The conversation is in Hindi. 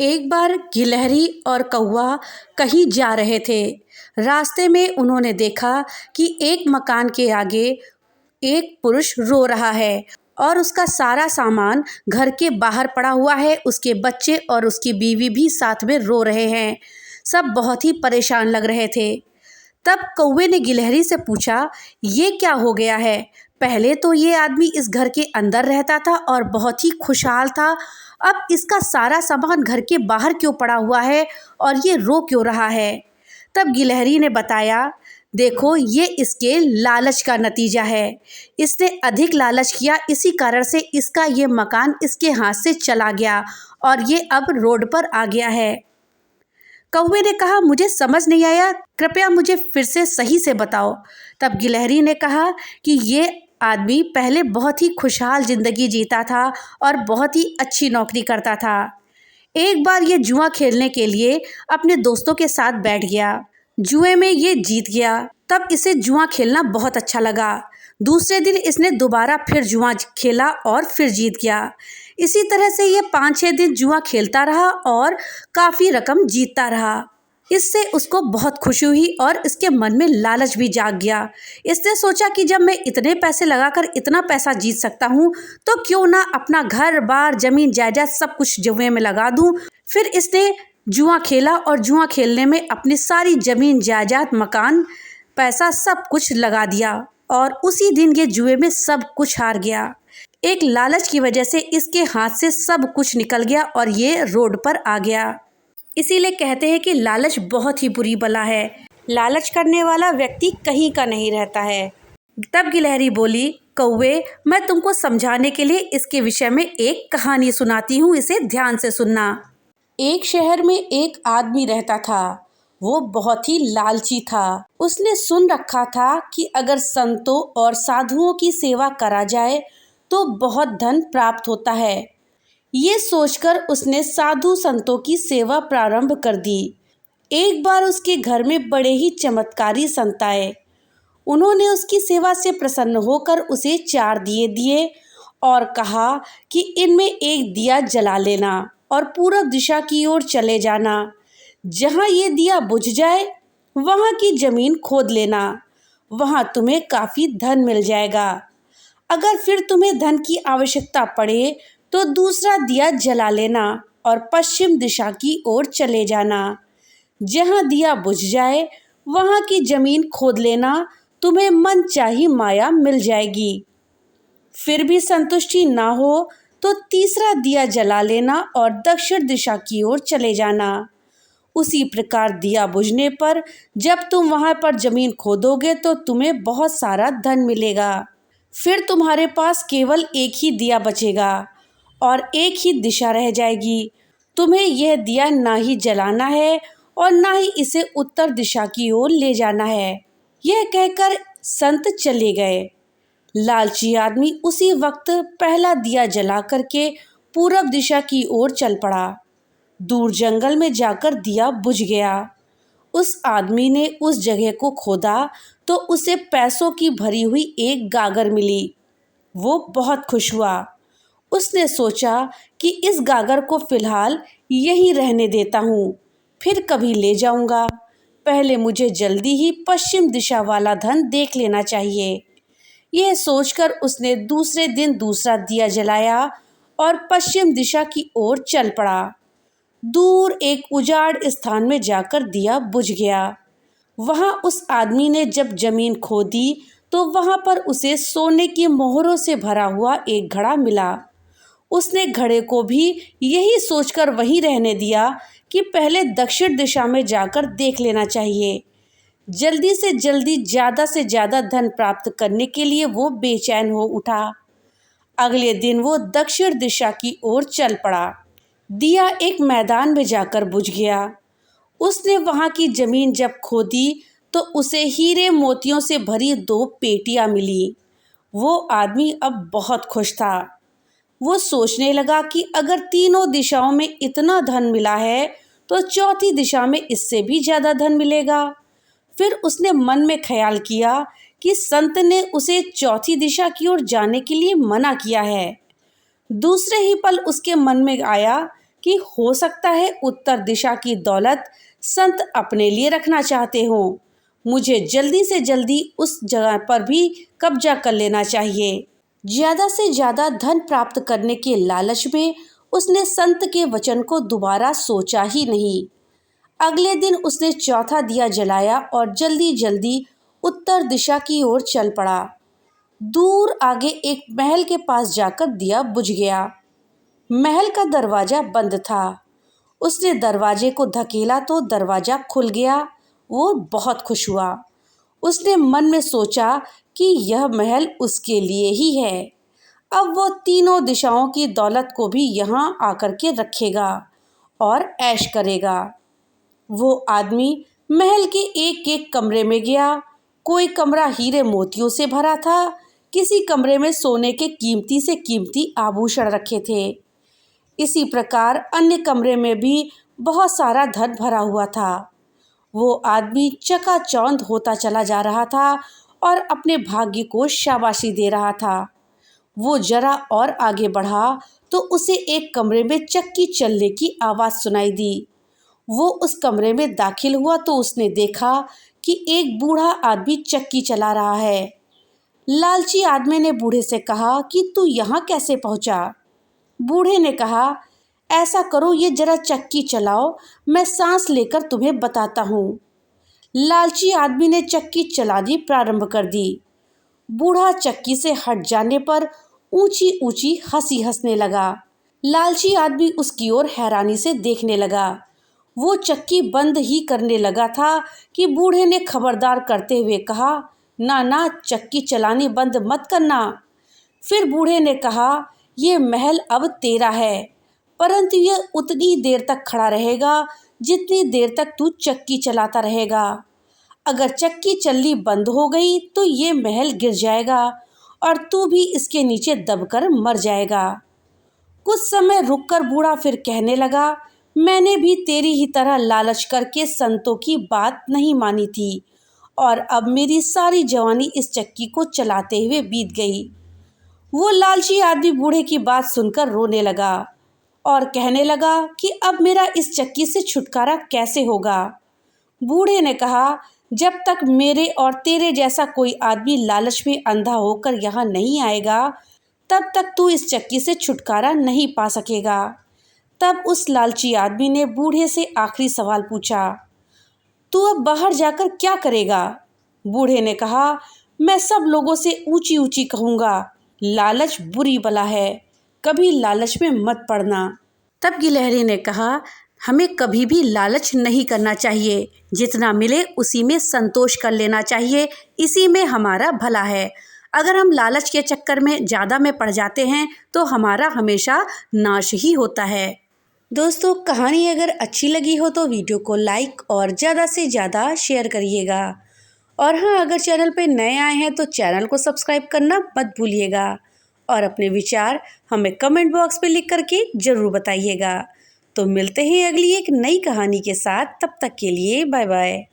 एक बार गिलहरी और कौवा कहीं जा रहे थे। रास्ते में उन्होंने देखा कि एक मकान के आगे एक पुरुष रो रहा है और उसका सारा सामान घर के बाहर पड़ा हुआ है। उसके बच्चे और उसकी बीवी भी साथ में रो रहे हैं। सब बहुत ही परेशान लग रहे थे। तब कौवे ने गिलहरी से पूछा, ये क्या हो गया है? पहले तो ये आदमी इस घर के अंदर रहता था और बहुत ही खुशहाल था। अब इसका सारा सामान घर के बाहर क्यों पड़ा हुआ है और ये रो क्यों रहा है? तब गिलहरी ने बताया, देखो, ये इसके लालच का नतीजा है। इसने अधिक लालच किया, इसी कारण से इसका ये मकान इसके हाथ से चला गया और ये अब रोड पर आ गया है। कौवे ने कहा, मुझे समझ नहीं आया, कृपया मुझे फिर से सही से बताओ। तब गिलहरी ने कहा कि ये आदमी पहले बहुत ही खुशहाल ज़िंदगी जीता था और बहुत ही अच्छी नौकरी करता था। एक बार ये जुआ खेलने के लिए अपने दोस्तों के साथ बैठ गया। जुए में ये जीत गया। तब इसे जुआ खेलना बहुत अच्छा लगा। दूसरे दिन इसने दोबारा फिर जुआ खेला और फिर जीत गया। इसी तरह से ये 5-6 दिन जुआ खेलता रहा और काफ़ी रकम जीतता रहा। इससे उसको बहुत खुशी हुई और इसके मन में लालच भी जाग गया। इसने सोचा कि जब मैं इतने पैसे लगाकर इतना पैसा जीत सकता हूँ तो क्यों ना अपना घर बार ज़मीन जायदाद सब कुछ जुए में लगा दूँ। फिर इसने जुआ खेला और जुआ खेलने में अपनी सारी ज़मीन जायदाद मकान पैसा सब कुछ लगा दिया और उसी दिन ये जुए में सब कुछ हार गया। एक लालच की वजह से इसके हाथ से सब कुछ निकल गया और ये रोड पर आ गया। इसीलिए कहते हैं कि लालच बहुत ही बुरी बला है। लालच करने वाला व्यक्ति कहीं का नहीं रहता है। तब गिलहरी बोली, कौवे, मैं तुमको समझाने के लिए इसके विषय में एक कहानी सुनाती हूँ, इसे ध्यान से सुनना। एक शहर में एक आदमी रहता था। वो बहुत ही लालची था। उसने सुन रखा था कि अगर संतों और साधुओं की सेवा करा जाए तो बहुत धन प्राप्त होता है। ये सोचकर उसने साधु संतों की सेवा प्रारंभ कर दी। एक बार उसके घर में बड़े ही चमत्कारी संत आए। उन्होंने उसकी सेवा से प्रसन्न होकर उसे 4 दिए दिए और कहा कि इनमें एक दिया जला लेना और पूरब दिशा की ओर चले जाना। जहाँ ये दिया बुझ जाए वहाँ की ज़मीन खोद लेना, वहाँ तुम्हें काफ़ी धन मिल जाएगा। अगर फिर तुम्हें धन की आवश्यकता पड़े तो दूसरा दिया जला लेना और पश्चिम दिशा की ओर चले जाना। जहाँ दिया बुझ जाए वहाँ की ज़मीन खोद लेना, तुम्हें मनचाही माया मिल जाएगी। फिर भी संतुष्टि ना हो तो तीसरा दिया जला लेना और दक्षिण दिशा की ओर चले जाना। उसी प्रकार दिया बुझने पर जब तुम वहाँ पर ज़मीन खोदोगे तो तुम्हें बहुत सारा धन मिलेगा। फिर तुम्हारे पास केवल एक ही दिया बचेगा और एक ही दिशा रह जाएगी। तुम्हें यह दिया ना ही जलाना है और ना ही इसे उत्तर दिशा की ओर ले जाना है। यह कहकर संत चले गए। लालची आदमी उसी वक्त पहला दिया जला करके पूरब दिशा की ओर चल पड़ा। दूर जंगल में जाकर दिया बुझ गया। उस आदमी ने उस जगह को खोदा तो उसे पैसों की भरी हुई एक गागर मिली। वो बहुत खुश हुआ। उसने सोचा कि इस गागर को फिलहाल यहीं रहने देता हूँ, फिर कभी ले जाऊँगा। पहले मुझे जल्दी ही पश्चिम दिशा वाला धन देख लेना चाहिए। यह सोचकर उसने दूसरे दिन दूसरा दिया जलाया और पश्चिम दिशा की ओर चल पड़ा। दूर एक उजाड़ स्थान में जाकर दिया बुझ गया। वहाँ उस आदमी ने जब जमीन खोदी तो वहाँ पर उसे सोने की मोहरों से भरा हुआ एक घड़ा मिला। उसने घड़े को भी यही सोचकर वहीं रहने दिया कि पहले दक्षिण दिशा में जाकर देख लेना चाहिए। जल्दी से जल्दी ज़्यादा से ज़्यादा धन प्राप्त करने के लिए वो बेचैन हो उठा। अगले दिन वो दक्षिण दिशा की ओर चल पड़ा। दिया एक मैदान में जाकर बुझ गया। उसने वहाँ की ज़मीन जब खोदी तो उसे हीरे मोतियों से भरी 2 पेटियाँ मिली। वो आदमी अब बहुत खुश था। वो सोचने लगा कि अगर तीनों दिशाओं में इतना धन मिला है तो चौथी दिशा में इससे भी ज़्यादा धन मिलेगा। फिर उसने मन में ख्याल किया कि संत ने उसे चौथी दिशा की ओर जाने के लिए मना किया है। दूसरे ही पल उसके मन में आया कि हो सकता है उत्तर दिशा की दौलत संत अपने लिए रखना चाहते हो। मुझे जल्दी से जल्दी उस जगह पर भी कब्जा कर लेना चाहिए। ज़्यादा से ज़्यादा धन प्राप्त करने के लालच में उसने संत के वचन को दोबारा सोचा ही नहीं। अगले दिन उसने चौथा दिया जलाया और जल्दी जल्दी उत्तर दिशा की ओर चल पड़ा। दूर आगे एक महल के पास जाकर दिया बुझ गया। महल का दरवाज़ा बंद था। उसने दरवाजे को धकेला तो दरवाज़ा खुल गया। वो बहुत खुश हुआ। उसने मन में सोचा कि यह महल उसके लिए ही है। अब वो तीनों दिशाओं की दौलत को भी यहाँ आकर के रखेगा और ऐश करेगा। वो आदमी महल के एक एक कमरे में गया। कोई कमरा हीरे मोतियों से भरा था, किसी कमरे में सोने के कीमती से कीमती आभूषण रखे थे। इसी प्रकार अन्य कमरे में भी बहुत सारा धन भरा हुआ था। वो आदमी चकाचौंध होता चला जा रहा था और अपने भाग्य को शाबाशी दे रहा था। वो जरा और आगे बढ़ा तो उसे एक कमरे में चक्की चलने की आवाज़ सुनाई दी। वो उस कमरे में दाखिल हुआ तो उसने देखा कि एक बूढ़ा आदमी चक्की चला रहा है। लालची आदमी ने बूढ़े से कहा कि तू यहाँ कैसे पहुँचा? बूढ़े ने कहा, ऐसा करो ये जरा चक्की चलाओ, मैं सांस लेकर तुम्हें बताता हूँ। लालची आदमी ने चक्की चलानी प्रारंभ कर दी। बूढ़ा चक्की से हट जाने पर ऊंची ऊंची हंसी हंसने लगा। लालची आदमी उसकी ओर हैरानी से देखने लगा। वो चक्की बंद ही करने लगा था कि बूढ़े ने खबरदार करते हुए कहा, ना ना, चक्की चलानी बंद मत करना। फिर बूढ़े ने कहा, ये महल अब तेरा है, परंतु यह उतनी देर तक खड़ा रहेगा जितनी देर तक तू चक्की चलाता रहेगा। अगर चक्की चलनी बंद हो गई तो ये महल गिर जाएगा और तू भी इसके नीचे दबकर मर जाएगा। कुछ समय रुककर बूढ़ा फिर कहने लगा, मैंने भी तेरी ही तरह लालच करके संतों की बात नहीं मानी थी और अब मेरी सारी जवानी इस चक्की को चलाते हुए बीत गई। वो लालची आदमी बूढ़े की बात सुनकर रोने लगा और कहने लगा कि अब मेरा इस चक्की से छुटकारा कैसे होगा। बूढ़े ने कहा, जब तक मेरे और तेरे जैसा कोई आदमी लालच में अंधा होकर यहाँ नहीं आएगा तब तक तू इस चक्की से छुटकारा नहीं पा सकेगा। तब उस लालची आदमी ने बूढ़े से आखिरी सवाल पूछा, तू अब बाहर जाकर क्या करेगा? बूढ़े ने कहा, मैं सब लोगों से ऊंची ऊंची कहूँगा, लालच बुरी बला है, कभी लालच में मत पड़ना। तब गिलहरी ने कहा, हमें कभी भी लालच नहीं करना चाहिए, जितना मिले उसी में संतोष कर लेना चाहिए, इसी में हमारा भला है। अगर हम लालच के चक्कर में ज़्यादा में पड़ जाते हैं तो हमारा हमेशा नाश ही होता है। दोस्तों, कहानी अगर अच्छी लगी हो तो वीडियो को लाइक और ज़्यादा से ज़्यादा शेयर करिएगा। और हाँ, अगर चैनल पे नए आए हैं तो चैनल को सब्सक्राइब करना मत भूलिएगा और अपने विचार हमें कमेंट बॉक्स में लिख करके ज़रूर बताइएगा। तो मिलते हैं अगली एक नई कहानी के साथ, तब तक के लिए बाय बाय।